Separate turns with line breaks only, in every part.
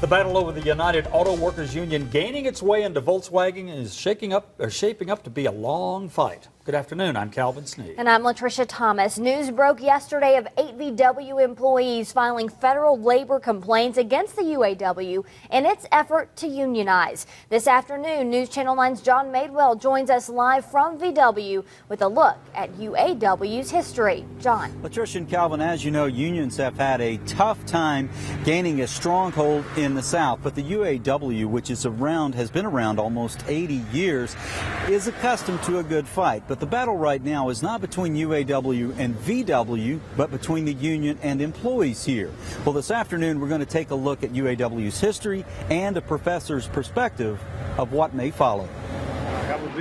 The battle over the United Auto Workers Union gaining its way into Volkswagen is shaping up to be a long fight. Good afternoon, I'm Calvin Sneed.
And I'm Latricia Thomas. News broke yesterday of 8 VW employees filing federal labor complaints against the UAW in its effort to unionize. This afternoon, News Channel 9's John Madewell joins us live from VW with a look at UAW's history. John.
Latricia and Calvin, as you know, unions have had a tough time gaining a stronghold in the South, but the UAW, which has been around almost 80 years, is accustomed to a good fight. But the battle right now is not between UAW and VW, but between the union and employees here. Well, this afternoon we're going to take a look at UAW's history and a professor's perspective of what may follow.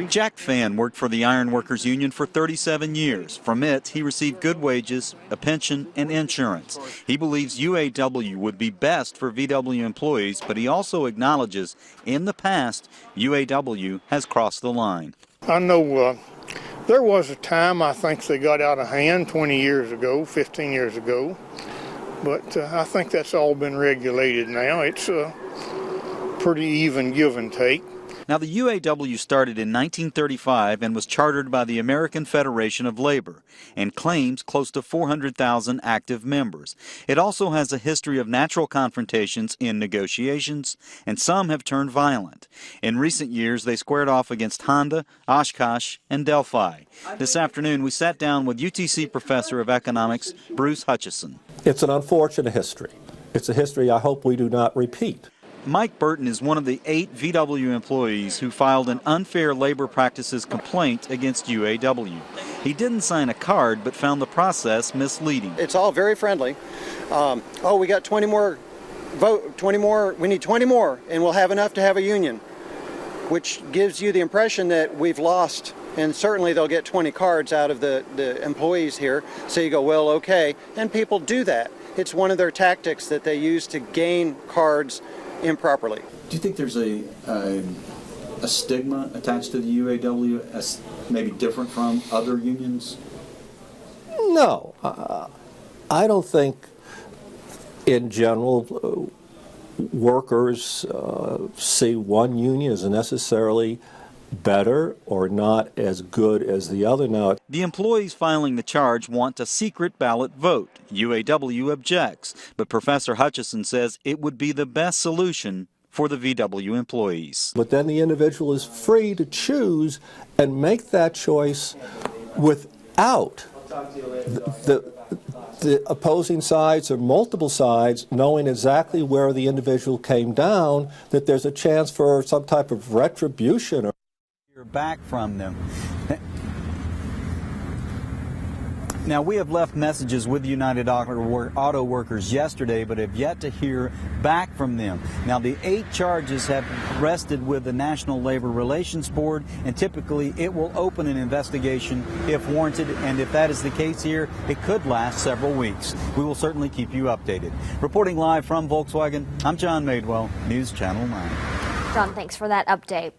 Jack Fan worked for the Iron Workers Union for 37 years. From it, he received good wages, a pension, and insurance. He believes UAW would be best for VW employees, but he also acknowledges in the past, UAW has crossed the line.
I know there was a time I think they got out of hand 20 years ago, 15 years ago, but I think that's all been regulated now. It's a pretty even give and take.
Now, the UAW started in 1935 and was chartered by the American Federation of Labor and claims close to 400,000 active members. It also has a history of natural confrontations in negotiations, and some have turned violent. In recent years, they squared off against Honda, Oshkosh, and Delphi. This afternoon, we sat down with UTC Professor of Economics, Bruce Hutchison.
It's an unfortunate history. It's a history I hope we do not repeat.
Mike Burton is one of the 8 VW employees who filed an unfair labor practices complaint against UAW. He didn't sign a card, but found the process misleading.
It's all very friendly. Oh, we got 20 more, we need 20 more, and we'll have enough to have a union, which gives you the impression that we've lost, and certainly they'll get 20 cards out of the employees here. So you go, well, okay, and people do that. It's one of their tactics that they use to gain cards improperly.
Do you think there's a stigma attached to the UAW as maybe different from other unions?
No. I don't think in general workers see one union as necessarily better or not as good as the other. Now,
the employees filing the charge want a secret ballot vote. UAW objects, but Professor Hutchison says it would be the best solution for the VW employees.
But then the individual is free to choose and make that choice without the opposing sides or multiple sides knowing exactly where the individual came down, that there's a chance for some type of retribution or
back from them. Now, we have left messages with United Auto Workers yesterday, but have yet to hear back from them. Now, the 8 charges have rested with the National Labor Relations Board, and typically it will open an investigation if warranted, and if that is the case here, it could last several weeks. We will certainly keep you updated. Reporting live from Volkswagen, I'm John Madewell, News Channel 9.
John, thanks for that update.